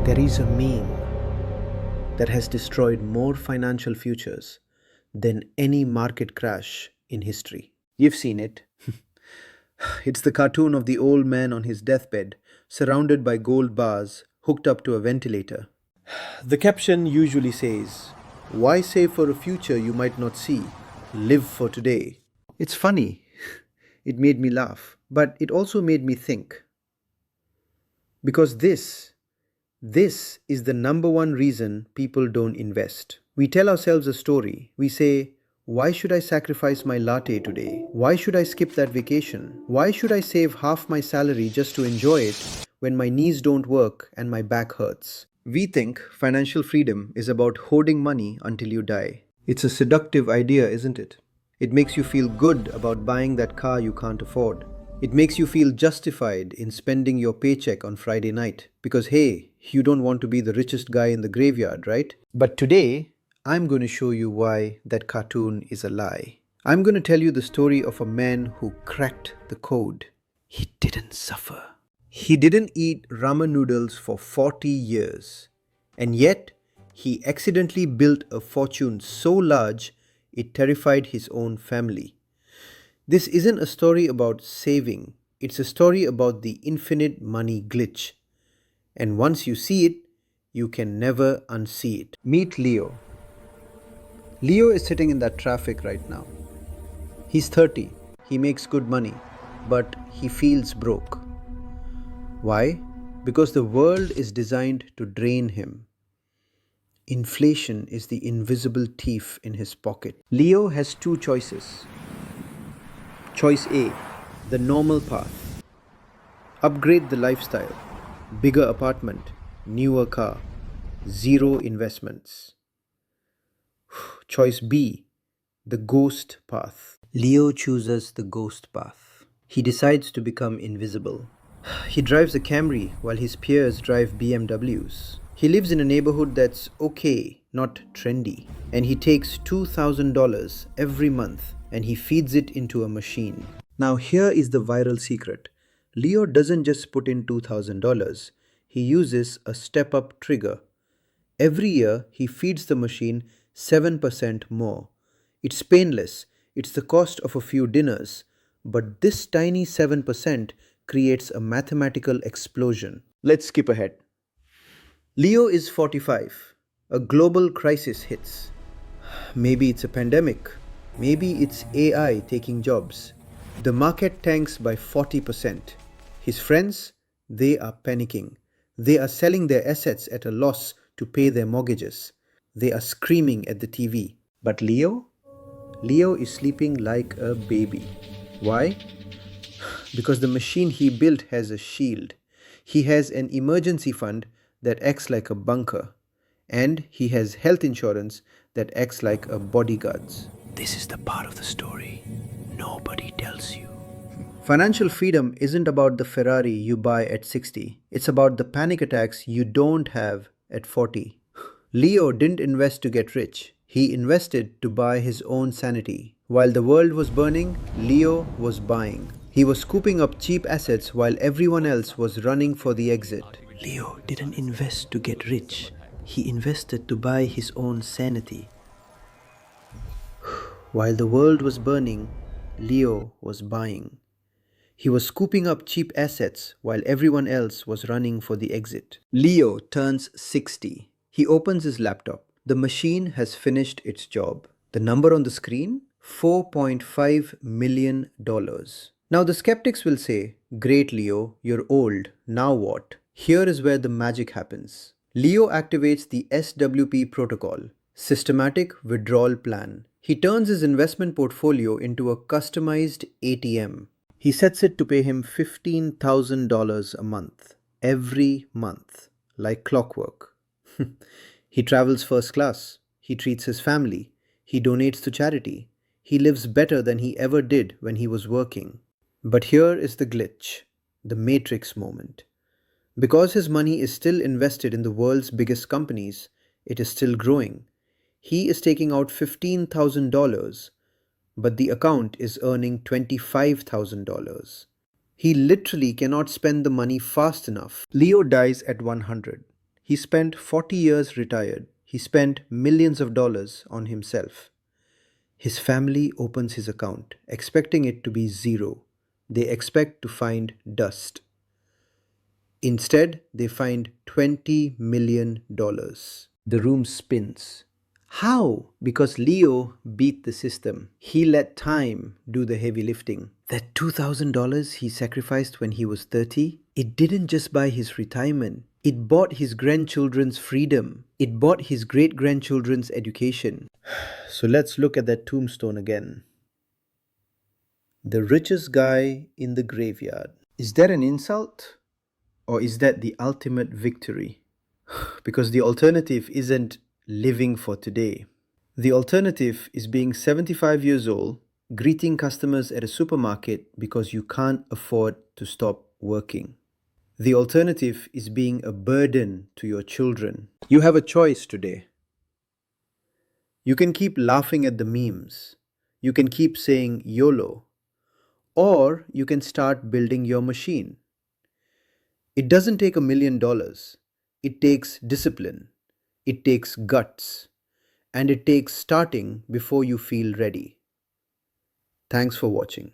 There is a meme that has destroyed more financial futures than any market crash in history. You've seen it. It's the cartoon of the old man on his deathbed, surrounded by gold bars, hooked up to a ventilator. The caption usually says, "Why save for a future you might not see? Live for today." It's funny. It made me laugh, but it also made me think. Because this is the number one reason people don't invest. We tell ourselves a story. We say, why should I sacrifice my latte today? Why should I skip that vacation? Why should I save half my salary just to enjoy it when my knees don't work and my back hurts? We think financial freedom is about hoarding money until you die. It's a seductive idea, isn't it? It makes you feel good about buying that car you can't afford. It makes you feel justified in spending your paycheck on Friday night because, hey, you don't want to be the richest guy in the graveyard, right? But today, I'm going to show you why that cartoon is a lie. I'm going to tell you the story of a man who cracked the code. He didn't suffer. He didn't eat ramen noodles for 40 years. And yet, he accidentally built a fortune so large, it terrified his own family. This isn't a story about saving, it's a story about the infinite money glitch. And once you see it, you can never unsee it. Meet Leo. Leo is sitting in that traffic right now. He's 30, he makes good money, but he feels broke. Why? Because the world is designed to drain him. Inflation is the invisible thief in his pocket. Leo has two choices. Choice A, the normal path. Upgrade the lifestyle. Bigger apartment, newer car, zero investments. Choice B, the ghost path. Leo chooses the ghost path. He decides to become invisible. He drives a Camry while his peers drive BMWs. He lives in a neighborhood that's okay, not trendy. And he takes $2,000 every month and he feeds it into a machine. Now here is the viral secret. Leo doesn't just put in $2,000. He uses a step-up trigger. Every year, he feeds the machine 7% more. It's painless. It's the cost of a few dinners. But this tiny 7% creates a mathematical explosion. Let's skip ahead. Leo is 45. A global crisis hits. Maybe it's a pandemic. Maybe it's AI taking jobs. The market tanks by 40%. His friends, they are panicking. They are selling their assets at a loss to pay their mortgages. They are screaming at the TV. But Leo? Leo is sleeping like a baby. Why? Because the machine he built has a shield. He has an emergency fund that acts like a bunker. And he has health insurance that acts like a bodyguard's. This is the part of the story nobody tells you. Financial freedom isn't about the Ferrari you buy at 60. It's about the panic attacks you don't have at 40. Leo didn't invest to get rich. He invested to buy his own sanity. While the world was burning, Leo was buying. He was scooping up cheap assets while everyone else was running for the exit. Leo didn't invest to get rich. He invested to buy his own sanity. While the world was burning, Leo was buying. He was scooping up cheap assets while everyone else was running for the exit. Leo turns 60. He opens his laptop. The machine has finished its job. The number on the screen? $4.5 million. Now the skeptics will say, "Great Leo, you're old, now what?" Here is where the magic happens. Leo activates the SWP Protocol, Systematic Withdrawal Plan. He turns his investment portfolio into a customized ATM. He sets it to pay him $15,000 a month, every month, like clockwork. He travels first class. He treats his family. He donates to charity. He lives better than he ever did when he was working. But here is the glitch, the matrix moment. Because his money is still invested in the world's biggest companies, it is still growing. He is taking out $15,000, but the account is earning $25,000. He literally cannot spend the money fast enough. Leo dies at 100. He spent 40 years retired. He spent millions of dollars on himself. His family opens his account, expecting it to be zero. They expect to find dust. Instead, they find $20 million. The room spins. How? Because Leo beat the system. He let time do the heavy lifting. That $2,000 he sacrificed when he was 30, it didn't just buy his retirement. It bought his grandchildren's freedom. It bought his great-grandchildren's education. So let's look at that tombstone again. The richest guy in the graveyard. Is that an insult? Or is that the ultimate victory? Because the alternative isn't living for today. The alternative is being 75 years old, greeting customers at a supermarket because you can't afford to stop working. The alternative is being a burden to your children. You have a choice today. You can keep laughing at the memes. You can keep saying YOLO. Or you can start building your machine. It doesn't take $1 million. It takes discipline. It takes guts. And it takes starting before you feel ready. Thanks for watching.